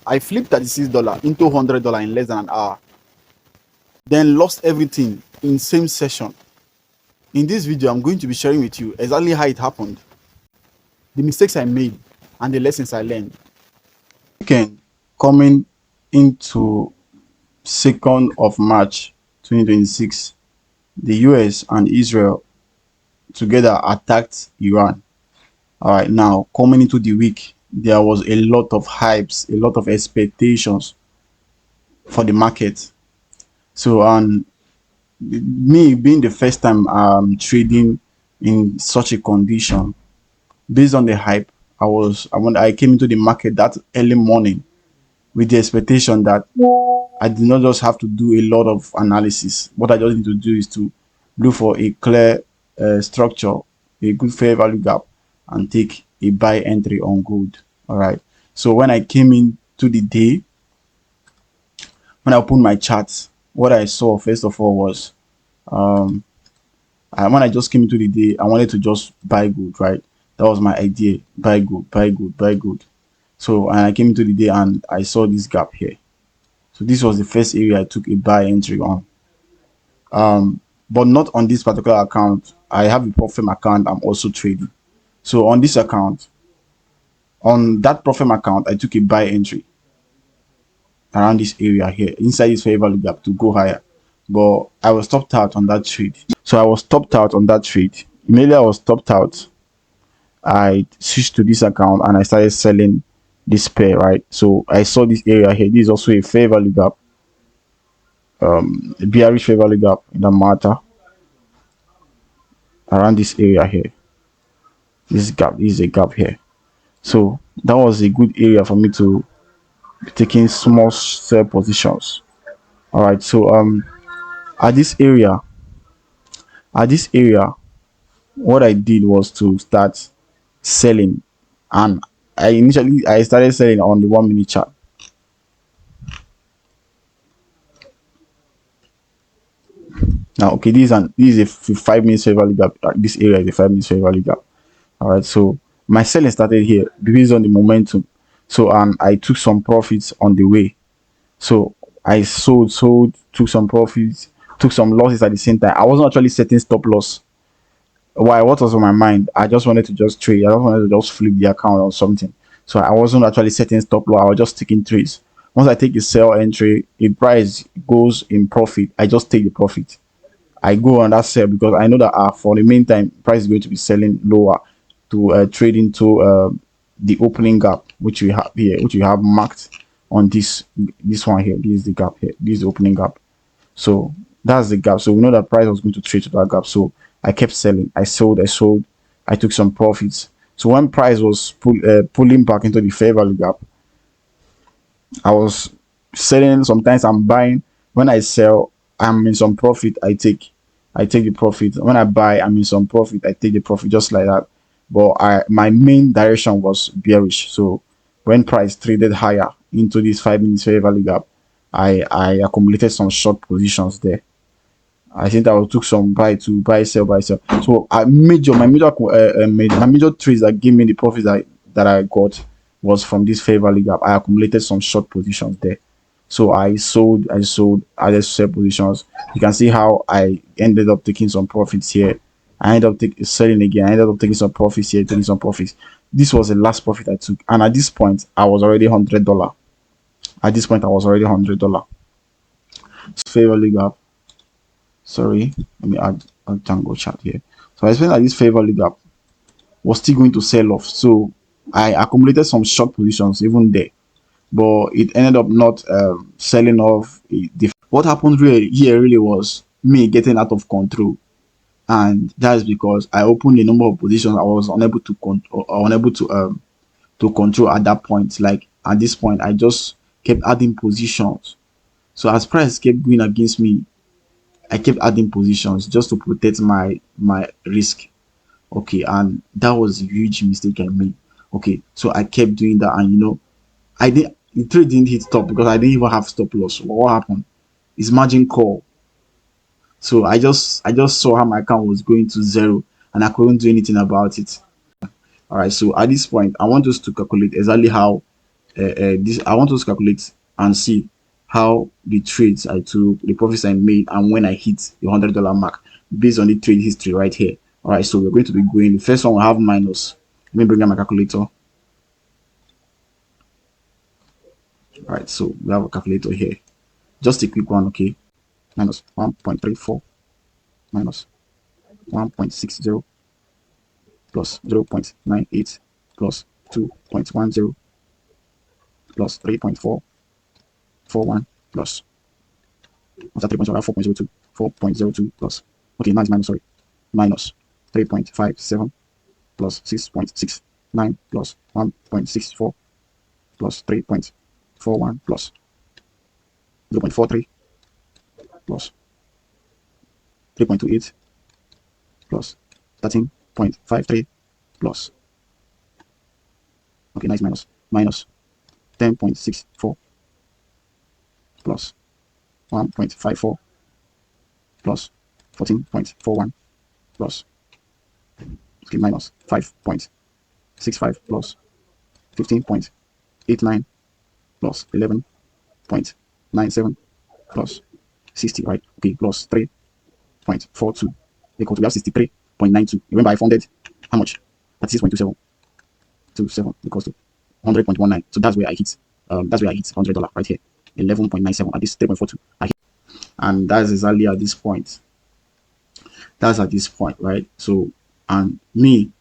I flipped $36 into $100 in less than an hour. Then lost everything in same session. In this video, I'm going to be sharing with you exactly how it happened, the mistakes I made, and the lessons I learned. Weekend coming into 2nd of March 2026, the US and Israel together attacked Iran. All right, now coming into the week, there was a lot of hypes, a lot of expectations for the market. So, and me being the first time trading in such a condition, based on the hype, when I came into the market that early morning with the expectation that I did not just have to do a lot of analysis. What I just need to do is to look for a clear structure, a good fair value gap, and take a buy entry on gold. All right. So when I came into the day, when I opened my charts, what I saw first of all was when I just came into the day, I wanted to just buy gold, right? That was my idea: buy gold, buy gold, buy gold. So and I came into the day and I saw this gap here. So this was the first area I took a buy entry on. But not on this particular account. I have a profit account I'm also trading. So on this account, on that profit account, I took a buy entry around this area here, inside this fair value gap to go higher. But I was stopped out on that trade. So I was stopped out on that trade. Immediately I was stopped out, I switched to this account and I started selling this pair, right? So I saw this area here. This is also a fair value gap, a bearish fair value gap in the matter around this area here. This gap, this is a gap here. So that was a good area for me to be taking small sell positions. All right. So at this area, what I did was to start selling, and I started selling on the 1 minute chart. Now, okay, this is a 5 minute fair value gap. This area is a 5 minute fair value gap. All right, so my selling started here based on the momentum. So I took some profits on the way. So I sold, took some profits, took some losses at the same time. I wasn't actually setting stop loss. Why? What was on my mind? I just wanted to just trade. I just wanted to just flip the account or something. So I wasn't actually setting stop loss. I was just taking trades. Once I take a sell entry, a price goes in profit, I just take the profit. I go on that sell because I know that for the meantime, price is going to be selling lower to trade into the opening gap, which we have here, which we have marked on this one here. This is the gap here. This is the opening gap. So that's the gap. So we know that price was going to trade to that gap. So I kept selling. I sold. I took some profits. So when price was pulling back into the fair value gap, I was selling. Sometimes I'm buying. When I sell, I'm in some profit. I take the profit. When I buy, I'm in some profit. I take the profit, just like that. But my main direction was bearish. So when price traded higher into this 5 minute fair value gap, I accumulated some short positions there. I think I took some buy sell, buy sell. So my major trades that gave me the profits that I got was from this fair value gap. I accumulated some short positions there. So I sold, other sell positions. You can see how I ended up taking some profits here. I ended up selling again. I ended up taking some profits here, taking some profits. This was the last profit I took. And at this point, I was already $100. At this point, I was already $100. Fair value gap. Sorry, let me add a Tango chart here. So I explained that this fair value gap was still going to sell off. So I accumulated some short positions even there, but it ended up not selling off. What happened really was me getting out of control, and that's because I opened a number of positions I was unable to control at that point. Like at this point, I just kept adding positions. So as price kept going against me, I kept adding positions just to protect my risk. Okay, and that was a huge mistake I made. Okay, so I kept doing that, and the trade didn't hit stop because I didn't even have stop loss. What happened? It's margin call. So I just saw how my account was going to zero, and I couldn't do anything about it. All right, so at this point, I want us to calculate exactly how this. I want to calculate and see how the trades I took, the profits I made, and when I hit the $100 mark based on the trade history right here. All right, so we're going to be going. The first one will have minus. Let me bring down my calculator. All right, so we have a calculator here. Just a quick one, okay? Minus 1.34 minus 1.60 plus 0.98 plus 2.10 plus 3.441 plus after 3.02 4.02 plus, okay, now it's minus, sorry, minus 3.57 plus 6.69 plus 1.64 plus 3.41 plus 0.43 plus 3.28 plus 13.53 plus, okay, nice, minus 10.64 plus 1.54 plus 14.41 plus, okay, minus 5.65 plus 15.89 plus 11.97 plus 60, right? Okay, plus 3.42 equal to, we have 63.92. Remember, I funded how much? 36.27 equals to 100.19. So that's where I hit. That's where I hit $100 right here. 11.97 at this 3.42. I hit, and that's exactly at this point. That's at this point, right? So, and me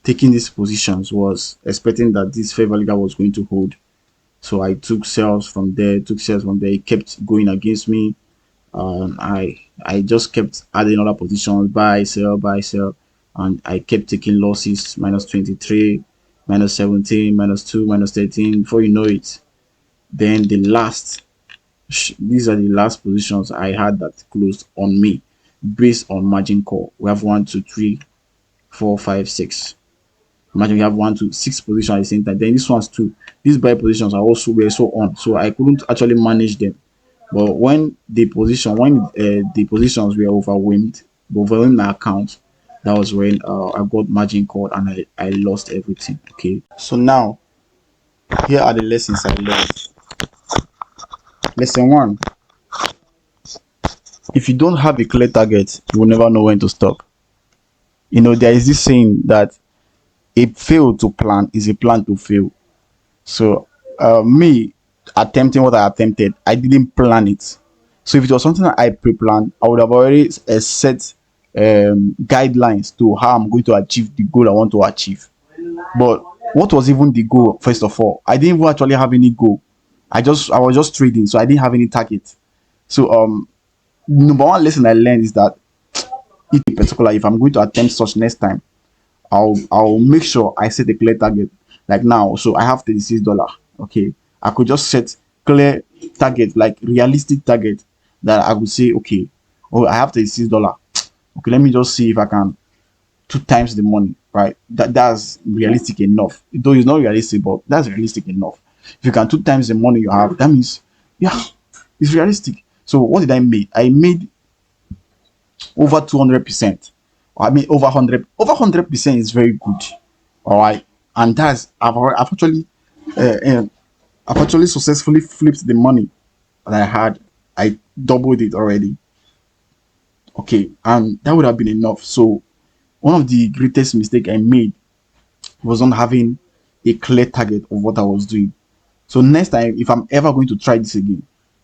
taking these positions was expecting that this fair value gap was going to hold. So I took sales from there, It kept going against me. I just kept adding other positions, buy, sell, and I kept taking losses. Minus 23, minus 17, minus 2, minus 13. Before you know it, then the last, these are the last positions I had that closed on me based on margin call. We have 1, 2, 3, 4, 5, 6. Imagine we have 1 to 6 positions at the same time. Then this one's 2. These buy positions are also were so on, so I couldn't actually manage them. But when the positions were overwhelmed my account, that was when I got margin called and I lost everything. Okay. So now here are the lessons I learned. Lesson 1: if you don't have a clear target, you will never know when to stop. You know, there is this saying that a fail to plan is a plan to fail. So me attempting what I attempted, I didn't plan it. So if it was something that I pre-planned, I would have already set guidelines to how I'm going to achieve the goal I want to achieve. But what was even the goal? First of all, I didn't even actually have any goal. I was just trading, so I didn't have any target. So number one lesson I learned is that in particular, if I'm going to attempt such next time, I'll make sure I set a clear target. Like now, so I have $36. Okay, I could just set clear target, like realistic target that I would say, okay, oh, I have $36. Okay, let me just see if I can 2 times the money, right? That's realistic enough. Though it's not realistic, but that's realistic enough. If you can 2 times the money you have, that means, yeah, it's realistic. So what did I make? I made over 200%. I mean, over 100% is very good. All right, and uh, um, I've actually successfully flipped the money that I had. I doubled it already. Okay, and that would have been enough. So one of the greatest mistake I made was not having a clear target of what I was doing. So next time, if I'm ever going to try this again,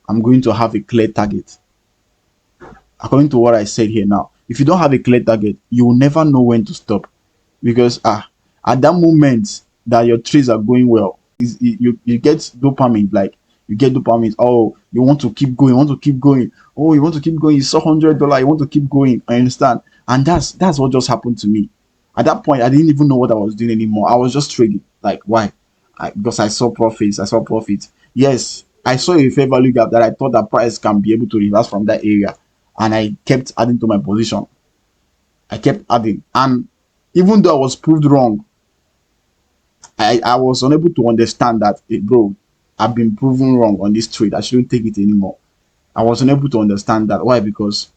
I'm going to have a clear target. According to what I said here now, if you don't have a clear target, you will never know when to stop, because at that moment that your trades are going well, you get dopamine, like you get dopamine. Oh, you want to keep going, oh, you want to keep going, you saw $100, you want to keep going. I understand. And that's what just happened to me. At that point, I didn't even know what I was doing anymore. I was just trading. Like, why? Because I saw profits. Yes, I saw a fair value gap that I thought that price can be able to reverse from that area, and I kept adding to my position. I kept adding, and even though I was proved wrong, I was unable to understand that, hey, bro, I've been proven wrong on this trade. I shouldn't take it anymore. I was unable to understand that. Why? Because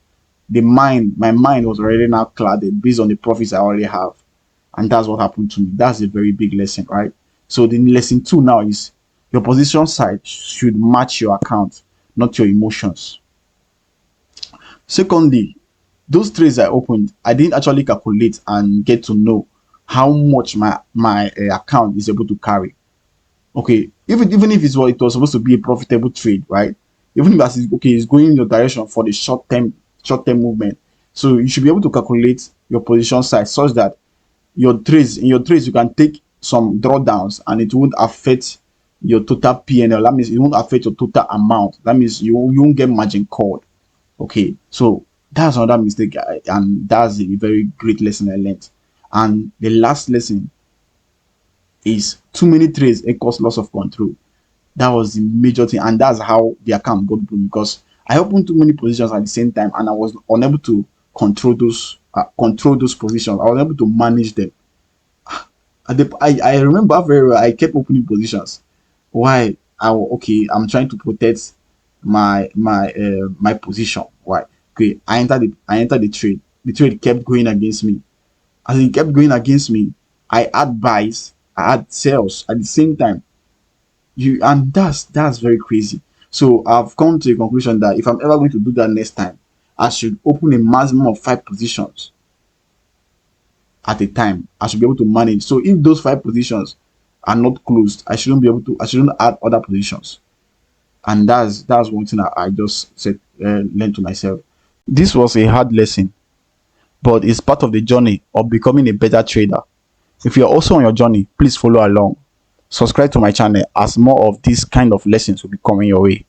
my mind was already now clouded based on the profits I already have. And that's what happened to me. That's a very big lesson, right? So the lesson 2 now is Your position size should match your account, not your emotions. Secondly, those trades I opened, I didn't actually calculate and get to know how much my account is able to carry. Okay, even if it was supposed to be a profitable trade, right? Even if okay, it's going in your direction for the short term movement. So you should be able to calculate your position size such that in your trades you can take some drawdowns and it won't affect your total PNL. That means it won't affect your total amount. That means you won't get margin called. Okay, so that's another mistake, and that's a very great lesson I learned. And the last lesson is too many trades equals loss of control. That was the major thing, and that's how the account got broken because I opened too many positions at the same time, and I was unable to control those positions. I was able to manage them. I remember very well. I kept opening positions. Why? Okay, I'm trying to protect my position. Why? Okay, I entered the trade. The trade kept going against me. As it kept going against me, I had buys, I had sales at the same time. And that's very crazy. So I've come to a conclusion that if I'm ever going to do that next time, I should open a maximum of 5 positions at a time. I should be able to manage. So if those 5 positions are not closed, I shouldn't add other positions. And that's one thing I just said, learned to myself. This was a hard lesson, but it's part of the journey of becoming a better trader. If you're also on your journey, please follow along. Subscribe to my channel as more of these kind of lessons will be coming your way.